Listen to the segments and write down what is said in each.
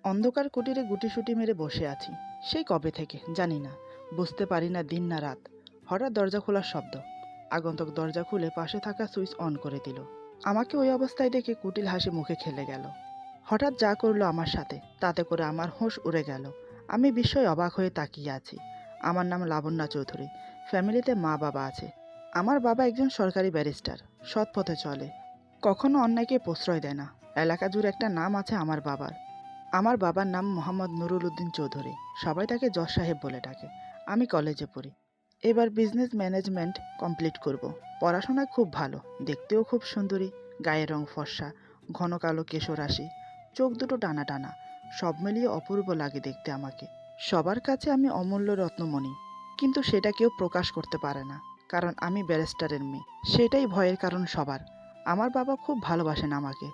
অন্ধকার কুটিরে গুটিসুটি মেরে বসে আছি। সেই কবে থেকে জানি না, বুঝতে পারি না দিন না রাত। হঠাৎ দরজা খোলার শব্দ। আগন্তুক দরজা খুলে পাশে থাকা সুইচ অন করে দিল। আমাকে ওই অবস্থায় দেখে কুটিল হাসি মুখে খেলে গেল। হঠাৎ যা করলো আমার সাথে, তাতে করে আমার হোশ উড়ে গেল। আমি বিস্ময়ে অবাক হয়ে তাকিয়ে আছি। আমার নাম লাবণ্য চৌধুরী। ফ্যামিলিতে মা বাবা আছে। আমার বাবা একজন সরকারি ব্যারিস্টার, সৎ পথে চলে, কখনো অন্যায়কে প্রশ্রয় দেয় না। এলাকা জুড়ে একটা নাম আছে আমার বাবার। আমার বাবার নাম মোহাম্মদ নুরুল উদ্দিন চৌধুরী। সবাই তাকে জজ সাহেব বলে ডাকে। আমি কলেজে পড়ি। এবার বিজনেস ম্যানেজমেন্ট কমপ্লিট করব। পড়াশোনায় খুব ভালো, দেখতেও খুব সুন্দরী, গায়ের রং ফর্সা, ঘন কালো কেশরাশি, চোখ দুটো টানা টানা, সব মিলিয়ে অপূর্ব লাগে দেখতে আমাকে। সবার কাছে আমি অমূল্য রত্নমণি, কিন্তু সেটা কেউ প্রকাশ করতে পারে না, কারণ আমি ব্যারিস্টারের মেয়ে। সেটাই ভয়ের কারণ সবার। আমার বাবা খুব ভালোবাসেন আমাকে।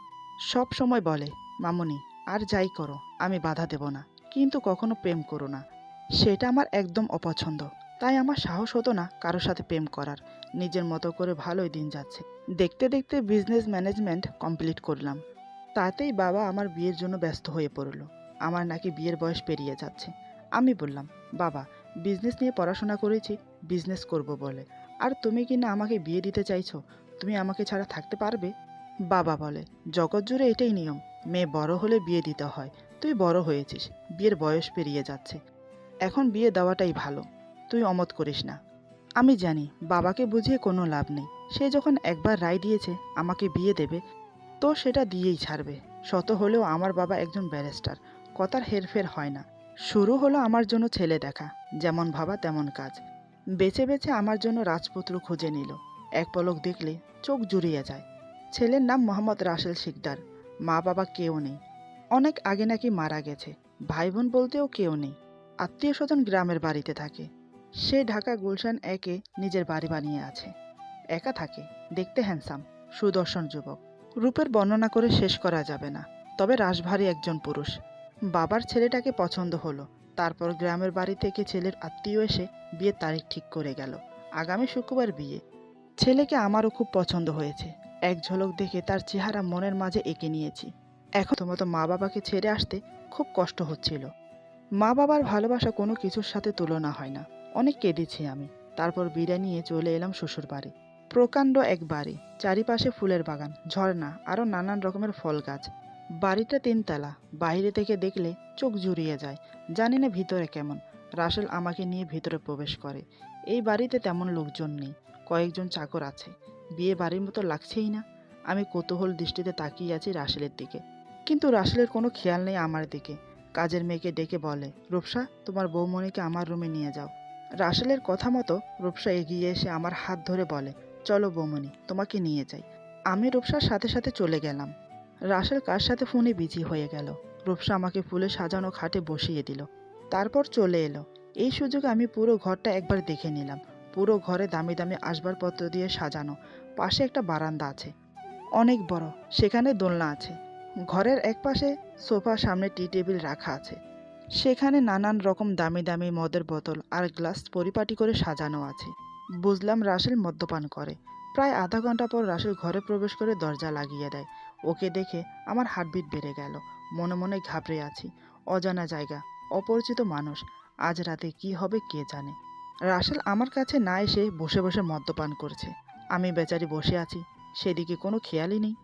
সব সময় বলে, মামুনি, আর যাই করো আমি বাধা দেব না, কিন্তু কখনো প্রেম করো না। সেটা আমার একদম অপছন্দ। তাই আমার সাহস হতো না কারোর সাথে প্রেম করার। নিজের মতো করে ভালোই দিন যাচ্ছে। দেখতে দেখতে বিজনেস ম্যানেজমেন্ট কমপ্লিট করলাম। তাতেই বাবা আমার বিয়ের জন্য ব্যস্ত হয়ে পড়ল। আমার নাকি বিয়ের বয়স পেরিয়ে যাচ্ছে। আমি বললাম, বাবা, বিজনেস নিয়ে পড়াশোনা করেছি, বিজনেস করব বলে, আর তুমি কি না আমাকে বিয়ে দিতে চাইছো? তুমি আমাকে ছাড়া থাকতে পারবে? বাবা বলে, জগৎ জুড়ে এটাই নিয়ম, মেয়ে বড় হলে বিয়ে দিতে হয়। তুই বড় হয়েছিস, বিয়ের বয়স পেরিয়ে যাচ্ছে, এখন বিয়ে দেওয়াটাই ভালো, তুই অমত করিস না। আমি জানি বাবাকে বুঝিয়ে কোনো লাভ নেই। সে যখন একবার রায় দিয়েছে আমাকে বিয়ে দেবে, তো সেটা দিয়েই ছাড়বে। শত হলেও আমার বাবা একজন ব্যারিস্টার, কথার হেরফের হয় না। শুরু হলো আমার জন্য ছেলে দেখা, যেমন ভাবা তেমন কাজ। বেছে বেছে আমার জন্য রাজপুত্র খুঁজে নিল। এক পলক দেখলে চোখ জুড়িয়ে যায়। ছেলের নাম মোহাম্মদ রাসেল শিকদার। মা বাবা কেউ নেই, অনেক আগে নাকি মারা গেছে। ভাই বোন বলতেও কেউ নেই। আত্মীয় স্বজন গ্রামের বাড়িতে থাকে। সে ঢাকা গুলশান একে নিজের বাড়ি বানিয়ে আছে। একা থাকে, দেখতে হ্যান্ডসাম, সুদর্শন যুবক। রূপের বর্ণনা করে শেষ করা যাবে না, তবে রাশভারী একজন পুরুষ। বাবার ছেলেটাকে পছন্দ হলো। তারপর গ্রামের বাড়ি থেকে ছেলের আত্মীয় এসে বিয়ের তারিখ ঠিক করে গেল। আগামী শুক্রবার বিয়ে। ছেলেকে আমারও খুব পছন্দ হয়েছে। এক ঝলক দেখে তার চেহারা মনের মাঝে এঁকে নিয়েছি। এখন তোমাতো মা বাবাকে ছেড়ে আসতে খুব কষ্ট হচ্ছিল। মা বাবার ভালোবাসা কোনো কিছুর সাথে তুলনা হয় না। অনেক কেঁদেছি আমি। তারপর বিদায় নিয়ে চলে এলাম শ্বশুর বাড়ি। প্রকাণ্ড এক বাড়ি, চারিপাশে ফুলের বাগান, ঝর্ণা, আরও নানান রকমের ফল গাছ। বাড়িটা তিনতলা। বাইরে থেকে দেখলে চোখ জুড়িয়ে যায়। জানি না ভিতরে কেমন। রাসেল আমাকে নিয়ে ভিতরে প্রবেশ করে। এই বাড়িতে তেমন লোকজন নেই, কয়েকজন চাকর আছে। বিয়ে বাড়ির মতো লাগছেই না। আমি কৌতূহল দৃষ্টিতে তাকিয়ে আছি রাসেলের দিকে, কিন্তু রাসেলের কোনো খেয়াল নেই আমার দিকে। কাজের মেয়েকে ডেকে বলে, রূপসা, তোমার বৌমণিকে আমার রুমে নিয়ে যাও। রাসেলের কথা মতো রূপসা এগিয়ে এসে আমার হাত ধরে বলে, চলো বৌমণি, তোমাকে নিয়ে যাই। আমি রূপসার সাথে সাথে চলে গেলাম। রাসেল কার সাথে ফোনে বিজি হয়ে গেল। রূপসা আমাকে ফুলে সাজানো খাটে বসিয়ে দিল। তারপর চলে এলো। এই সুযোগে আমি পুরো ঘরটা একবার দেখে নিলাম। পুরো ঘরে দামি দামি আসবাবপত্র দিয়ে সাজানো। পাশে একটা বারান্দা আছে, অনেক বড়, সেখানে দোলনা আছে। ঘরের একপাশে সোফা, সামনে টি টেবিল রাখা আছে। সেখানে নানান রকম দামি দামি মদের বোতল আর গ্লাস পরিপাটি করে সাজানো আছে। বুঝলাম রাসেল মদ্যপান করে। প্রায় আধা ঘন্টা পর রাসেল ঘরে প্রবেশ করে দরজা লাগিয়ে দেয়। ওকে দেখে আমার হার্টবিট বেড়ে গেল। মনে মনে ঘাবড়ে আছি। অজানা জায়গা, অপরিচিত মানুষ। আজ রাতে কি হবে কে জানে। রাসেল আমার কাছে না এসে বসে বসে মদ্যপান করছে। আমি বেচারি বসে আছি, সেদিকে কোনো খেয়ালই নেই।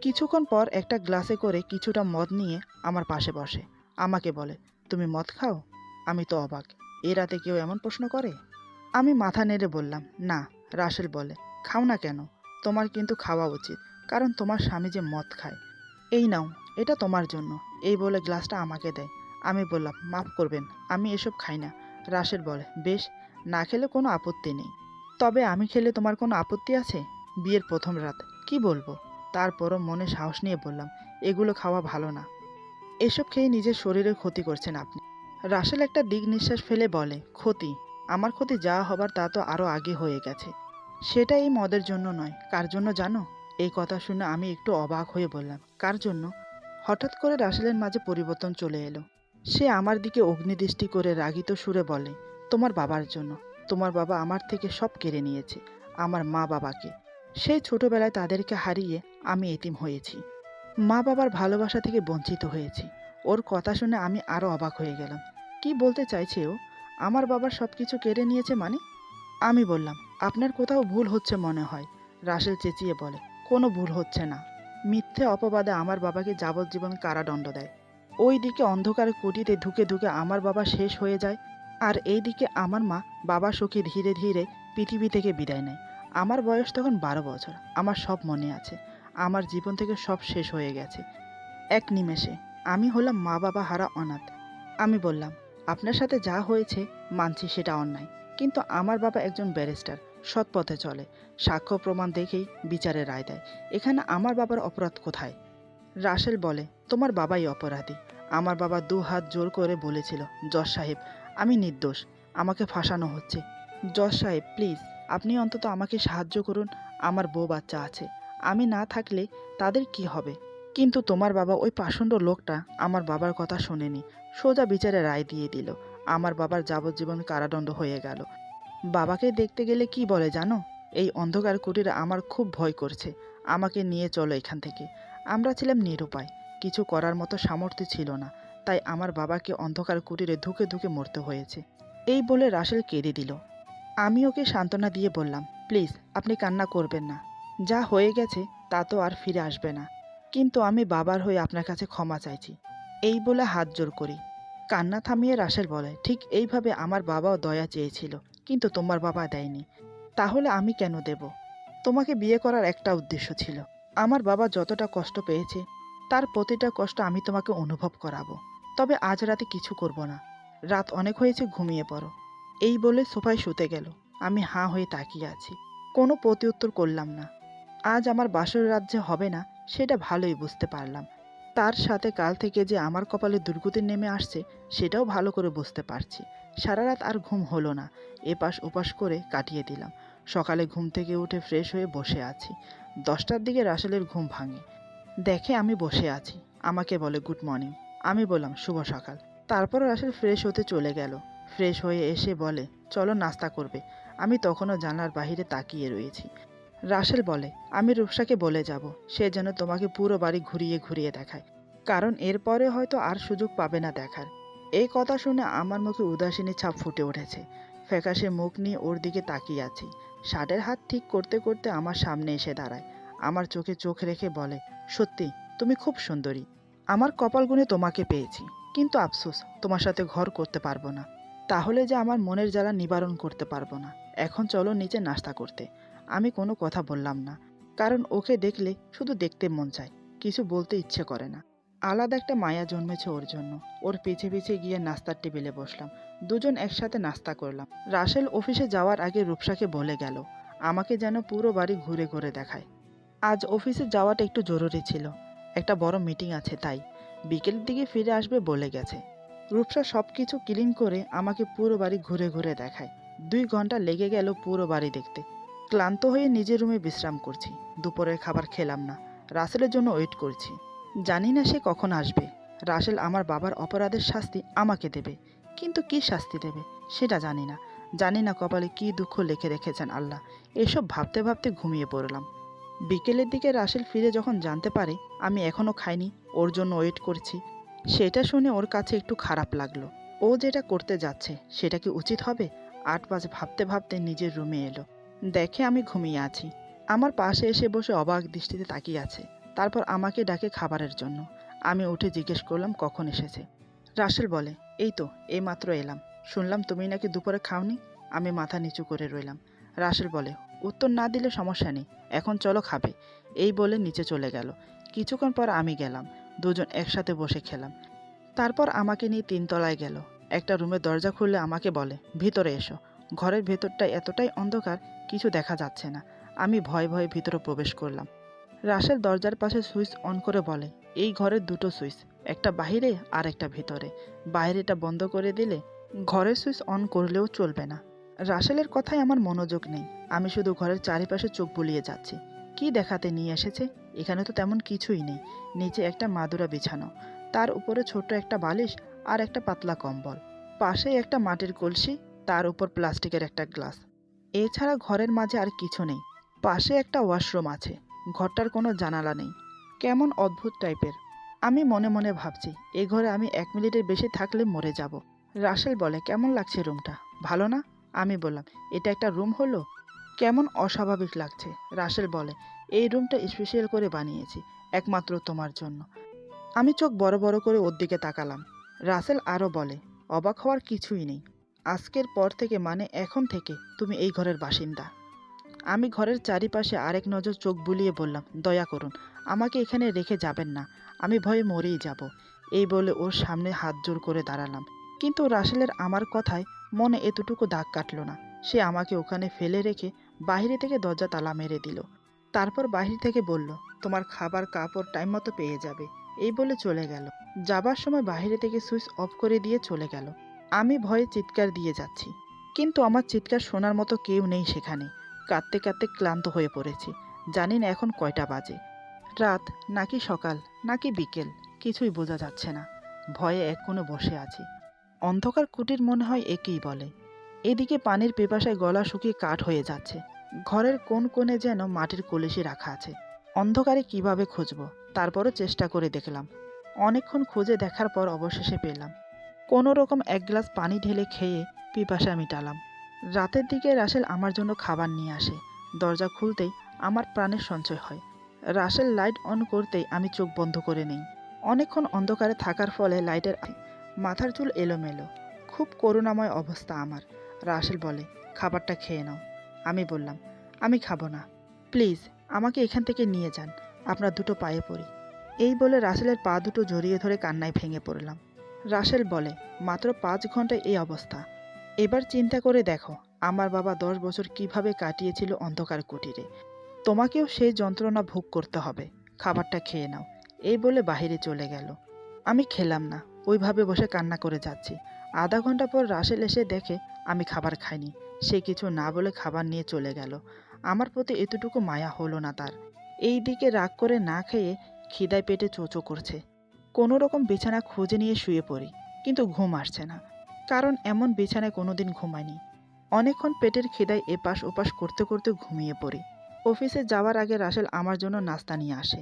কিছুক্ষণ পর একটা গ্লাসে করে কিছুটা মদ নিয়ে আমার পাশে বসে। আমাকে বলে, তুমি মদ খাও? আমি তো অবাক, এ রাতে কেউ এমন প্রশ্ন করে? আমি মাথা নেড়ে বললাম, না। রাসেল বলে, খাও না কেন? তোমার কিন্তু খাওয়া উচিত, কারণ তোমার স্বামী যে মদ খায়। এই নাও, এটা তোমার জন্য। এই বলে গ্লাসটা আমাকে দেয়। আমি বললাম, মাফ করবেন, আমি এসব খাই না। রাসেল বলে, বেশ, না খেলে কোনো আপত্তি নেই। তবে আমি খেলে তোমার কোনো আপত্তি আছে? বিয়ের প্রথম রাত, কি বলবো? তারপরও মনে সাহস নিয়ে বললাম, এগুলো খাওয়া ভালো না। এসব খেয়ে নিজের শরীরের ক্ষতি করছেন আপনি। রাসেল একটা দীর্ঘ নিঃশ্বাস ফেলে বলে, ক্ষতি? আমার ক্ষতি যা হবার তা তো আরও আগে হয়ে গেছে। সেটা এই মদের জন্য নয়। কার জন্য জানো? এই কথা শুনে আমি একটু অবাক হয়ে বললাম, কার জন্য? হঠাৎ করে রাসেলের মাঝে পরিবর্তন চলে এলো। সে আমার দিকে অগ্নিদৃষ্টি করে রাগিত সুরে বলে, তোমার বাবার জন্য। তোমার বাবা আমার থেকে সব কেড়ে নিয়েছে, আমার মা বাবাকে। সেই ছোটবেলায় তাদেরকে হারিয়ে আমি এতিম হয়েছি। মা বাবার ভালোবাসা থেকে বঞ্চিত হয়েছি। ওর কথা শুনে আমি আরও অবাক হয়ে গেলাম। কি বলতে চাইছে ও? আমার বাবার সব কিছু কেড়ে নিয়েছে মানে? আমি বললাম, আপনার কোথাও ভুল হচ্ছে মনে হয়। রাসেল চেঁচিয়ে বলে, কোনো ভুল হচ্ছে না। মিথ্যে অপবাদে আমার বাবাকে যাবজ্জীবন কারাদণ্ড দেয়। ওই দিকে অন্ধকার কুটিতে ধুকে ধুকে আমার বাবা শেষ হয়ে যায়, আর এই দিকে আমার মা বাবা সুখে ধীরে ধীরে পৃথিবী থেকে বিদায় নেয়। আমার বয়স তখন 12 বছর। আমার সব মনে আছে। আমার জীবন থেকে সব শেষ হয়ে গেছে এক নিমেষে। আমি হলাম মা বাবা হারা অনাথ। আমি বললাম, আপনার সাথে যা হয়েছে মানছি সেটা অন্যায়, কিন্তু আমার বাবা একজন ব্যারিস্টার, সৎ পথে চলে, সাক্ষ্য প্রমাণ দেখেই বিচারের রায় দেয়। এখানে আমার বাবার অপরাধ কোথায়? রাসেল বলে, তোমার বাবাই অপরাধী। আমার বাবা 2 হাত জোর করে বলেছিল, জজ সাহেব আমি নির্দোষ, আমাকে ফাঁসানো হচ্ছে। জজ সাহেব প্লিজ, আপনি অন্তত আমাকে সাহায্য করুন। আমার বউ বাচ্চা আছে, আমি না থাকলে তাদের কি হবে? কিন্তু তোমার বাবা, ওই পাষণ্ড লোকটা আমার বাবার কথা শোনেনি, সোজা বিচারে রায় দিয়ে দিল। আমার বাবার যাবজ্জীবন কারাদণ্ড হয়ে গেল। বাবাকে দেখতে গেলে কি বলে জানো? এই অন্ধকার কুটিরে আমার খুব ভয় করছে, আমাকে নিয়ে চলো এখান থেকে। আমরা ছিলাম নিরুপায়, কিছু করার মতো সামর্থ্য ছিল না, তাই আমার বাবাকে অন্ধকার কুটিরে ধুকে ধুকে মরতে হয়েছে। এই বলে রাসেল কেঁদে দিল। আমি ওকে সান্ত্বনা দিয়ে বললাম, প্লিজ আপনি কান্না করবেন না, যা হয়ে গেছে তা তো আর ফিরে আসবে না, কিন্তু আমি বাবার হয়ে আপনার কাছে ক্ষমা চাইছি। এই বলে হাত জোর করি। কান্না থামিয়ে রাসেল বলে, ঠিক এইভাবে আমার বাবাও দয়া চেয়েছিল, কিন্তু তোমার বাবা দেয়নি। তাহলে আমি কেন দেব? তোমাকে বিয়ে করার একটা উদ্দেশ্য ছিল। আমার বাবা যতটা কষ্ট পেয়েছে তার প্রতিটা কষ্ট আমি তোমাকে অনুভব করাবো। তবে আজ রাতে কিছু করব না, রাত অনেক হয়েছে, ঘুমিয়ে পড়ো। এই বলে সোফায় শুতে গেল। আমি হাঁ হয়ে তাকিয়ে আছি, কোনো প্রতিউত্তর করলাম না। আজ আমার বাসর রাত যে হবে না সেটা ভালোই বুঝতে পারলাম। তার সাথে কাল থেকে যে আমার কপালে দুর্গতি নেমে আসছে সেটাও ভালো করে বুঝতে পারছি। সারা রাত আর ঘুম হলো না, এপাশ ওপাশ করে কাটিয়ে দিলাম। সকালে ঘুম থেকে উঠে ফ্রেশ হয়ে বসে আছি। 10টার দিকে রাসেলের ঘুম ভাঙে, দেখে আমি বসে আছি, আমাকে বলে গুড মর্নিং। আমি বললাম শুভ সকাল। তারপর রাসেল ফ্রেশ হতে চলে গেল। ফ্রেশ হয়ে এসে বলে, চলো নাস্তা করবে। আমি তখনও জানলার বাইরে তাকিয়ে রয়েছি। রাসেল বলে, আমি রূপসাকে বলে যাব, সে যেন তোমাকে পুরো বাড়ি ঘুরিয়ে ঘুরিয়ে দেখায়, কারণ এরপরে হয়তো আর সুযোগ পাবে না দেখার। এই কথা শুনে আমার মুখে উদাসীনী ছাপ ফুটে উঠেছে। ফ্যাকাশে মুখ নিয়ে ওর দিকে তাকিয়ে আছি। শার্টের হাত ঠিক করতে করতে আমার সামনে এসে দাঁড়ায়। আমার চোখে চোখ রেখে বলে, সত্যি তুমি খুব সুন্দরী। আমার কপাল গুণে তোমাকে পেয়েছি, কিন্তু আফসোস তোমার সাথে ঘর করতে পারবো না। তাহলে যে আমার মনের জ্বালা নিবারণ করতে পারবো না। এখন চলো নিচে নাস্তা করতে। আমি কোনো কথা বললাম না, কারণ ওকে দেখলে শুধু দেখতে মন চায়, কিছু বলতে ইচ্ছে করে না। আলাদা একটা মায়া জন্মেছে ওর জন্য। ওর পিছে পিছে গিয়ে নাস্তার টেবিলে বসলাম। দুজন একসাথে নাস্তা করলাম। রাসেল অফিসে যাওয়ার আগে রূপসাকে বলে গেল, আমাকে যেন পুরো বাড়ি ঘুরে ঘুরে দেখায়। আজ অফিসে যাওয়াটা একটু জরুরি ছিল, একটা বড় মিটিং আছে, তাই বিকেলের দিকে ফিরে আসবে বলে গেছে। রূপসা সব কিছু ক্লিন করে আমাকে পুরো বাড়ি ঘুরে ঘুরে দেখায়। 2 ঘন্টা লেগে গেল পুরো বাড়ি দেখতে। ক্লান্ত হয়ে নিজের রুমে বিশ্রাম করছি। দুপুরের খাবার খেলাম না, রাসেলের জন্য ওয়েট করছি। জানি না সে কখন আসবে। রাসেল আমার বাবার অপরাধের শাস্তি আমাকে দেবে, কিন্তু কি শাস্তি দেবে সেটা জানি না। জানি না কপালে কি দুঃখ লিখে রেখেছেন আল্লাহ। এসব ভাবতে ভাবতে ঘুমিয়ে পড়লাম। বিকেলের দিকে রাসেল ফিরে যখন জানতে পারে আমি এখনও খাইনি, ওর জন্য ওয়েট করছি, সেটা শুনে ওর কাছে একটু খারাপ লাগলো। ও যেটা করতে যাচ্ছে সেটা কি উচিত হবে? 8 বাজে ভাবতে ভাবতে নিজের রুমে এলো, দেখে আমি ঘুমিয়ে আছি। আমার পাশে এসে বসে অবাক দৃষ্টিতে তাকিয়ে আছে। তারপর আমাকে ডাকে খাবারের জন্য। আমি উঠে জিজ্ঞেস করলাম কখন এসেছে। রাসেল বলে, এই তো এইমাত্র এলাম। শুনলাম তুমি নাকি দুপুরে খাওনি। আমি মাথা নিচু করে রইলাম। রাসেল বলে, উত্তর না দিলে সমস্যা নেই, এখন চলো খাবে। এই বলে নিচে চলে গেল। কিছুক্ষণ পর আমি গেলাম। দুজন একসাথে বসে খেলাম। তারপর আমাকে নিয়ে 3 তলায় গেল। একটা রুমের দরজা খুললে আমাকে বলে, ভিতরে এসো। ঘরের ভেতরটা এতটাই অন্ধকার, কিছু দেখা যাচ্ছে না। আমি ভয়ে ভয়ে ভিতরে প্রবেশ করলাম। রাসেল দরজার পাশে সুইচ অন করে বলে, এই ঘরের দুটো সুইচ, একটা বাহিরে আর একটা ভিতরে। বাইরেটা বন্ধ করে দিলে ঘরের সুইচ অন করলেও চলবে না। রাসেলের কথায় আমার মনোযোগ নেই, আমি শুধু ঘরের চারিপাশে চোখ বুলিয়ে যাচ্ছি। কি দেখাতে নিয়ে এসেছে? এখানে তো তেমন কিছুই নেই। নিচে একটা মাদুরা বিছানো, তার উপরে ছোট একটা বালিশ আর একটা পাতলা কম্বল। পাশেই একটা মাটির কলসি, তার উপর প্লাস্টিকের একটা গ্লাস। এছাড়া ঘরের মাঝে আর কিছু নেই। পাশে একটা ওয়াশরুম আছে। ঘরটার কোনো জানালা নেই, কেমন অদ্ভুত টাইপের। আমি মনে মনে ভাবছি এই ঘরে আমি 1 মিনিটের বেশি থাকলে মরে যাব। রাসেল বলে, কেমন লাগছে রুমটা, ভালো না? আমি বললাম, এটা একটা রুম হলো? কেমন অস্বাভাবিক লাগছে। রাসেল বলে, এই রুমটা স্পেশাল করে বানিয়েছি একমাত্র তোমার জন্য। আমি চোখ বড় বড় করে ওর দিকে তাকালাম। রাসেল আরও বলে, অবাক হওয়ার কিছুই নেই। আজকের পর থেকে, মানে এখন থেকে তুমি এই ঘরের বাসিন্দা। আমি ঘরের চারিপাশে আরেক নজর চোখ বুলিয়ে বললাম, দয়া করুন, আমাকে এখানে রেখে যাবেন না, আমি ভয়ে মরেই যাব। এই বলে ওর সামনে হাত জোর করে দাঁড়ালাম। কিন্তু রাসেলের আমার কথায় মনে এতটুকু দাগ কাটল না। সে আমাকে ওখানে ফেলে রেখে বাইরে থেকে দরজা তালা মেরে দিল। তারপর বাহির থেকে বলল, তোমার খাবার কাপড় টাইম মতো পেয়ে যাবে। এই বলে চলে গেল। যাবার সময় বাইরে থেকে সুইচ অফ করে দিয়ে চলে গেল। আমি ভয়ে চিৎকার দিয়ে যাচ্ছি, কিন্তু আমার চিৎকার শোনার মতো কেউ নেই সেখানে। কাঁদতে কাঁদতে ক্লান্ত হয়ে পড়েছি। জানি না এখন কয়টা বাজে, রাত নাকি সকাল নাকি বিকেল, কিছুই বোঝা যাচ্ছে না। ভয়ে এক কোণে বসে আছি। অন্ধকার কুটির মনে হয় একেই বলে। এদিকে পানির পিপাসায় গলা শুকিয়ে কাঠ হয়ে যাচ্ছে। ঘরের কোন কোণে যেন মাটির কলসি রাখা আছে। অন্ধকারে কিভাবে খুঁজব, তারপরও চেষ্টা করে দেখলাম। অনেকক্ষণ খুঁজে দেখার পর অবশেষে পেলাম। কোনো রকম 1 গ্লাস পানি ঢেলে খেয়ে পিপাসা মিটালাম। রাতের দিকে রাসেল আমার জন্য খাবার নিয়ে আসে। দরজা খুলতেই আমার প্রাণের সঞ্চয় হয়। রাসেল লাইট অন করতেই আমি চোখ বন্ধ করে নেই। অনেকক্ষণ অন্ধকারে থাকার ফলে লাইটের মাথার চুল এলোমেলো, খুব করুণাময় অবস্থা আমার। রাসেল বলে, খাবারটা খেয়ে নাও। আমি বললাম, আমি খাবো না, প্লিজ আমাকে এখান থেকে নিয়ে যান, আপনার দুটো পায়ে পড়ি। এই বলে রাসেলের পা দুটো জড়িয়ে ধরে কান্নায় ভেঙে পড়লাম। রাসেল বলে, মাত্র 5 ঘন্টায় এই অবস্থা। এবার চিন্তা করে দেখো, আমার বাবা 10 বছর কিভাবে কাটিয়েছিল অন্ধকার কুটিরে। তোমাকেও সেই যন্ত্রণা ভোগ করতে হবে। খাবারটা খেয়ে নাও। এই বলে বাহিরে চলে গেল। আমি খেলাম না, ওইভাবে বসে কান্না করে যাচ্ছি। আধা ঘন্টা পর রাসেল এসে দেখে আমি খাবার খাইনি। সে কিছু না বলে খাবার নিয়ে চলে গেল। আমার প্রতি এতটুকু মায়া হলো না তার। এই দিকে রাগ করে না খেয়ে খিদায় পেটে চোচো করছে। কোনো রকম বিছানা খুঁজে নিয়ে শুয়ে পড়ি, কিন্তু ঘুম আসছে না, কারণ এমন বিছানায় কোনোদিন ঘুমায়নি। অনেকক্ষণ পেটের খিদায় এপাশ ওপাশ করতে করতে ঘুমিয়ে পড়ি। অফিসে যাওয়ার আগে রাসেল আমার জন্য নাস্তা নিয়ে আসে।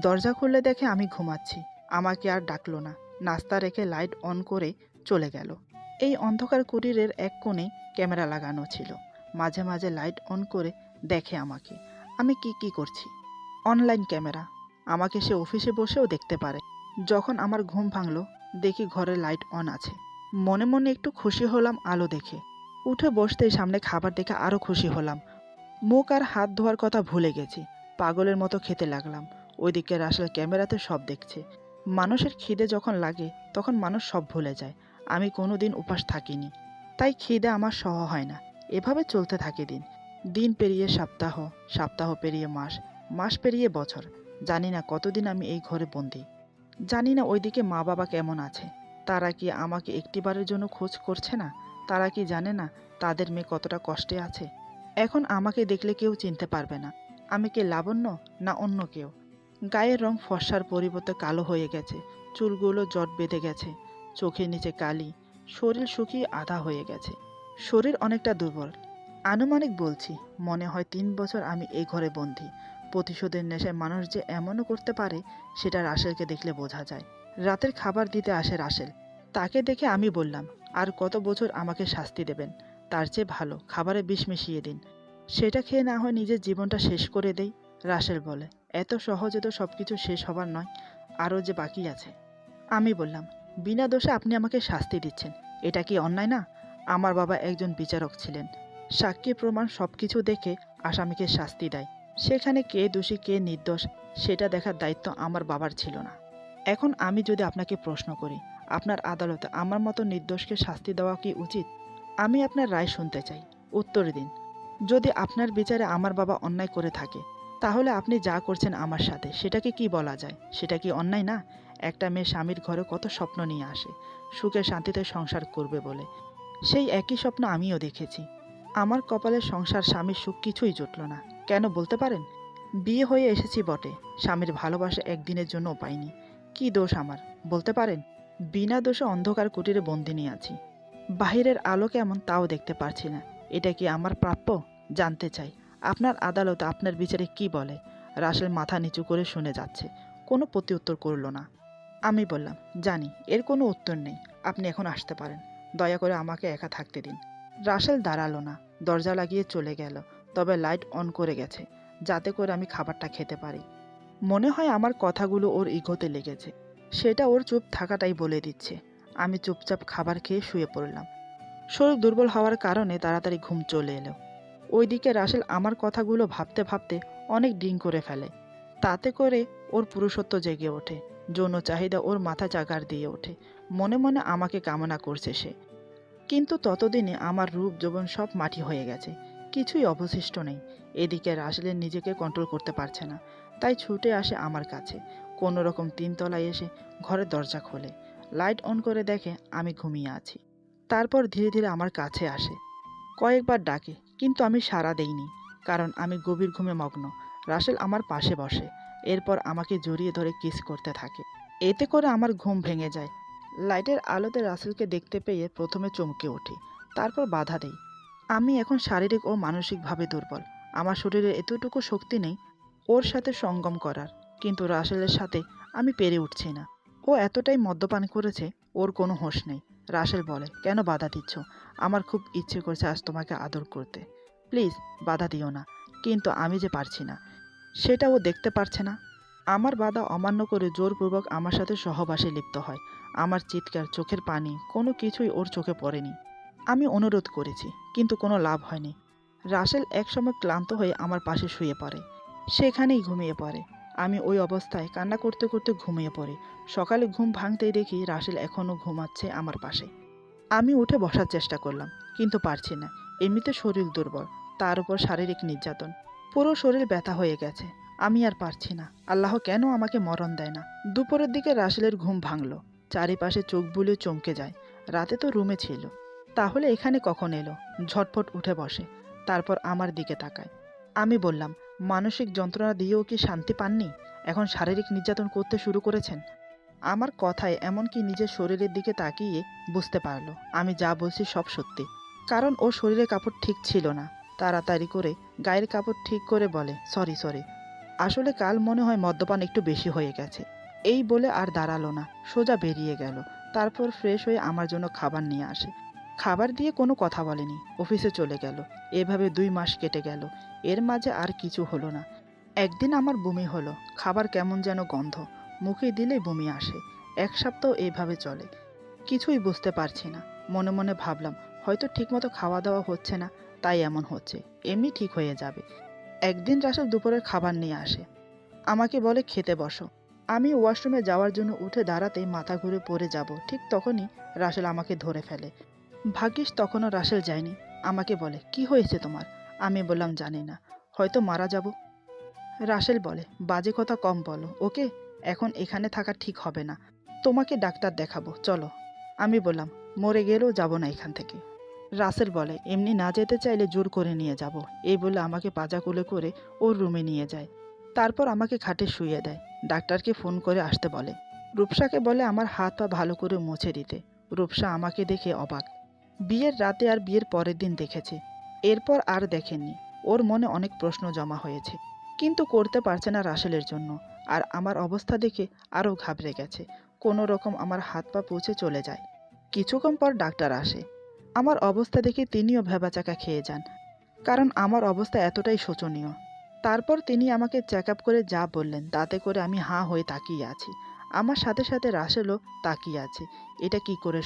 দরজা খুললে দেখে আমি ঘুমাচ্ছি। আমাকে আর ডাকলো না, নাস্তা রেখে লাইট অন করে চলে গেল। এই অন্ধকার কুটিরের এক কোণে ক্যামেরা লাগানো ছিল। মাঝে মাঝে লাইট অন করে দেখে আমাকে, আমি কি করছি। অনলাইন ক্যামেরা, আমাকে সে অফিসে বসেও দেখতে পারে। যখন আমার ঘুম ভাঙলো, দেখি ঘরে লাইট অন আছে। মনে মনে একটু খুশি হলাম আলো দেখে। উঠে বসতেই সামনে খাবার দেখে আরও খুশি হলাম। মুখ আর হাত ধোয়ার কথা ভুলে গেছি। পাগলের মতো খেতে লাগলাম। ওইদিকে রাসেল ক্যামেরাতে সব দেখছে। মানুষের খিদে যখন লাগে তখন মানুষ সব ভুলে যায়। আমি কোনোদিন উপাস থাকিনি, তাই খিদে আমার সহ হয় না। এভাবে চলতে থাকে দিন। দিন পেরিয়ে সপ্তাহ, সপ্তাহ পেরিয়ে মাস, মাস পেরিয়ে বছর। জানি না কতদিন আমি এই ঘরে বন্দি। জানি না ওইদিকে মা বাবা কেমন আছে। তারা কি আমাকে একটিবারের জন্য খোঁজ করছে না? তারা কি জানে না তাদের মেয়ে কতটা কষ্টে আছে? এখন আমাকে দেখলে কেউ চিনতে পারবে না আমি কে, লাবণ্য না অন্য কেউ। গায়ের রং ফর্সার পরিবর্তে কালো হয়ে গেছে। চুলগুলো জট বেঁধে গেছে। চোখের নিচে কালি। শরীর শুকিয়ে আধা হয়ে গেছে। শরীর অনেকটা দুর্বল। আনুমানিক বলছি, মনে হয় 3 বছর আমি এই ঘরে বন্দি। প্রতিশোধের নেশায় মানুষ যে এমনও করতে পারে, সেটা রাসেলকে দেখলে বোঝা যায়। রাতের খাবার দিতে আসে রাসেল। তাকে দেখে আমি বললাম, আর কত বছর আমাকে শাস্তি দেবেন? তার চেয়ে ভালো খাবারে বিষ মিশিয়ে দিন, সেটা খেয়ে না হয় নিজের জীবনটা শেষ করে দেই। রাসেল বলে, এত সহজে তো সব কিছু শেষ হবার নয়, আরও যে বাকি আছে। আমি বললাম, বিনা দোষে আপনি আমাকে শাস্তি দিচ্ছেন, এটা কি অন্যায় না? আমার বাবা একজন বিচারক ছিলেন। সাক্ষী প্রমাণ সব কিছু দেখে আসামিকে শাস্তি দেয়। সেখানে কে দোষী কে নির্দোষ সেটা দেখার দায়িত্ব আমার বাবার ছিল না। এখন আমি যদি আপনাকে প্রশ্ন করি, আপনার আদালতে আমার মতো নির্দোষকে শাস্তি দেওয়া কি উচিত? আমি আপনার রায় শুনতে চাই, উত্তর দিন। যদি আপনার বিচারে আমার বাবা অন্যায় করে থাকে, তাহলে আপনি যা করছেন আমার সাথে, সেটাকে কি বলা যায়? সেটা কি অন্যায় না? একটা মেয়ে স্বামীর ঘরে কত স্বপ্ন নিয়ে আসে, সুখে শান্তিতে সংসার করবে বলে। সেই একই স্বপ্ন আমিও দেখেছি। আমার কপালের সংসার, স্বামীর সুখ কিছুই জুটল না। কেন বলতে পারেন? বিয়ে হয়ে এসেছি বটে, স্বামীর ভালোবাসা একদিনের জন্যও পাইনি। কি দোষ আমার, বলতে পারেন? বিনা দোষে অন্ধকার কুটিরে বন্দিনী আছি। বাহিরের আলো কেমন তাও দেখতে পারছি না। এটা কি আমার প্রাপ্য? জানতে চাই, আপনার আদালত আপনার বিচারে কি বলে? রাসেল মাথা নিচু করে শুনে যাচ্ছে, কোনো প্রত্যুত্তর করল না। আমি বললাম, জানি এর কোনো উত্তর নেই, আপনি এখন আসতে পারেন, দয়া করে আমাকে একা থাকতে দিন। রাসেল দাঁড়ালো না, দরজা লাগিয়ে চলে গেল, তবে লাইট অন করে গেছে যাতে করে আমি খাবারটা খেতে পারি। মনে হয় আমার কথাগুলো ওর ইগোতে লেগেছে, সেটা ওর চুপ থাকাটাই বলে দিচ্ছে। আমি চুপচাপ খাবার খেয়ে শুয়ে পড়লাম। শরীর দুর্বল হওয়ার কারণে তাড়াতাড়ি ঘুম চলে এলো। ওইদিকে রাসেল আমার কথাগুলো ভাবতে ভাবতে অনেক ড্রিঙ্ক করে ফেলে। তাতে করে ওর পুরুষত্ব জেগে ওঠে, যৌন চাহিদা ওর মাথা জাগার দিয়ে ওঠে, মনে মনে আমাকে কামনা করছে সে। কিন্তু ততদিনে আমার রূপ যৌবন সব মাটি হয়ে গেছে, কিছুই অবশিষ্ট নেই। এদিকে রাসেলের নিজেকে কন্ট্রোল করতে পারছে না, তাই ছুটে আসে আমার কাছে। কোনো রকম তিনতলায় এসে ঘরের দরজা খোলে, লাইট অন করে দেখে আমি ঘুমিয়ে আছি। তারপর ধীরে ধীরে আমার কাছে আসে, কয়েকবার ডাকে, কিন্তু আমি সাড়া দেইনি, কারণ আমি গভীর ঘুমে মগ্ন। রাসেল আমার পাশে বসে, এরপর আমাকে জড়িয়ে ধরে কিস করতে থাকে। এতে করে আমার ঘুম ভেঙে যায়। লাইটের আলোতে রাসেলকে দেখতে পেয়ে প্রথমে চমকে উঠি, তারপর বাধা দেই। আমি এখন শারীরিক ও মানসিকভাবে দুর্বল, আমার শরীরে এতটুকু শক্তি নেই ওর সাথে সঙ্গম করার। কিন্তু রাসেলের সাথে আমি পেরে উঠছি না। ও এতটাই মদ্যপান করেছে, ওর কোনো হোশ নেই। রাসেল বলে, কেন বাধা দিচ্ছ? আমার খুব ইচ্ছে করছে আজ তোমাকে আদর করতে, প্লিজ বাধা দিও না। কিন্তু আমি যে পারছি না, সেটা ও দেখতে পারছে না। আমার বাধা অমান্য করে জোরপূর্বক আমার সাথে সহবাসে লিপ্ত হয়। আমার চিৎকার, চোখের পানি, কোনো কিছুই ওর চোখে পড়েনি। আমি অনুরোধ করেছি, কিন্তু কোনো লাভ হয়নি। রাসেল একসময় ক্লান্ত হয়ে আমার পাশে শুয়ে পড়ে, সেখানেই ঘুমিয়ে পড়ে। আমি ওই অবস্থায় কান্না করতে করতে ঘুমিয়ে পড়ি। সকালে ঘুম ভাঙতেই দেখি রাসেল এখনও ঘুমাচ্ছে আমার পাশে। আমি উঠে বসার চেষ্টা করলাম, কিন্তু পারছি না। এমনিতে শরীর দুর্বল, তার উপর শারীরিক নির্যাতন, পুরো শরীর ব্যথা হয়ে গেছে। আমি আর পারছি না। আল্লাহ কেন আমাকে মরণ দেয় না? দুপুরের দিকে রাসেলের ঘুম ভাঙল, চারিপাশে চোখ বুলিয়ে চমকে যায়। রাতে তো রুমে ছিল, তাহলে এখানে কখন এলো? ঝটফট উঠে বসে, তারপর আমার দিকে তাকায়। আমি বললাম, মানসিক যন্ত্রণা দিয়েও কি শান্তি পাননি? এখন শারীরিক নির্যাতন করতে শুরু করেছেন? আমার কথায় এমনকি নিজের শরীরের দিকে তাকিয়ে বুঝতে পারলো আমি যা বলছি সব সত্যি। কারণ ওর শরীরের কাপড় ঠিক ছিল না। তাড়াতাড়ি করে গায়ের কাপড় ঠিক করে বলে, সরি সরি, আসলে কাল মনে হয় মদ্যপান একটু বেশি হয়ে গেছে। এই বলে আর দাঁড়ালো না, সোজা বেরিয়ে গেল। তারপর ফ্রেশ হয়ে আমার জন্য খাবার নিয়ে আসে। খাবার দিয়ে কোনো কথা বলেনি, অফিসে চলে গেল। এভাবে 2 মাস কেটে গেল। এর মাঝে আর কিছু হলো না। একদিন আমার বমি হলো, খাবার কেমন যেন গন্ধ, মুখে দিলেই বমি আসে। 1 সপ্তাহ এইভাবে চলে, কিছুই বুঝতে পারছি না। মনে মনে ভাবলাম, হয়তো ঠিকমতো খাওয়া দাওয়া হচ্ছে না, তাই এমন হচ্ছে, এমনি ঠিক হয়ে যাবে। একদিন রাসেল দুপুরের খাবার নিয়ে আসে, আমাকে বলে খেতে বসো। আমি ওয়াশরুমে যাওয়ার জন্য উঠে দাঁড়াতেই মাথা ঘুরে পড়ে যাব, ঠিক তখনই রাসেল আমাকে ধরে ফেলে। ভাগ্যিস তখনও রাসেল যায়নি। আমাকে বলে, কি হয়েছে তোমার? আমি বললাম, জানি না, হয়তো মারা যাব। রাসেল বলে, বাজে কথা কম বলো ওকে, এখন এখানে থাকা ঠিক হবে না, তোমাকে ডাক্তার দেখাবো, চলো। আমি বললাম, মরে গেলেও যাব না এখান থেকে। রাসেল বলে, এমনি না যেতে চাইলে জোর করে নিয়ে যাব। এই বলে আমাকে পাজা কোলে করে ওর রুমে নিয়ে যায়। তারপর আমাকে খাটে শুইয়ে দেয়। ডাক্তারকে ফোন করে আসতে বলে। রূপসাকে বলে আমার হাত পা ভালো করে মুছে দিতে। রূপসা আমাকে দেখে অবাক। বিয়ের রাতে আর বিয়ের পরের দিন দেখেছে, এরপর আর দেখেননি। ওর মনে অনেক প্রশ্ন জমা হয়েছে, কিন্তু করতে পারছে না রাসেলের জন্য। আর আমার অবস্থা দেখে আরও ঘাবড়ে গেছে। কোনো রকম আমার হাত পা পৌঁছে চলে যায়। কিছুক্ষণ পর ডাক্তার আসে। আমার অবস্থা দেখে তিনিও ভ্যাবাচাকা খেয়ে যান, কারণ আমার অবস্থা এতটাই শোচনীয়। তারপর তিনি আমাকে চেক আপ করে যা বললেন তাতে করে আমি হাঁ হয়ে তাকিয়ে আছি। আমার সাথে সাথে রাসেলও তাকিয়ে আছে। এটা কি করে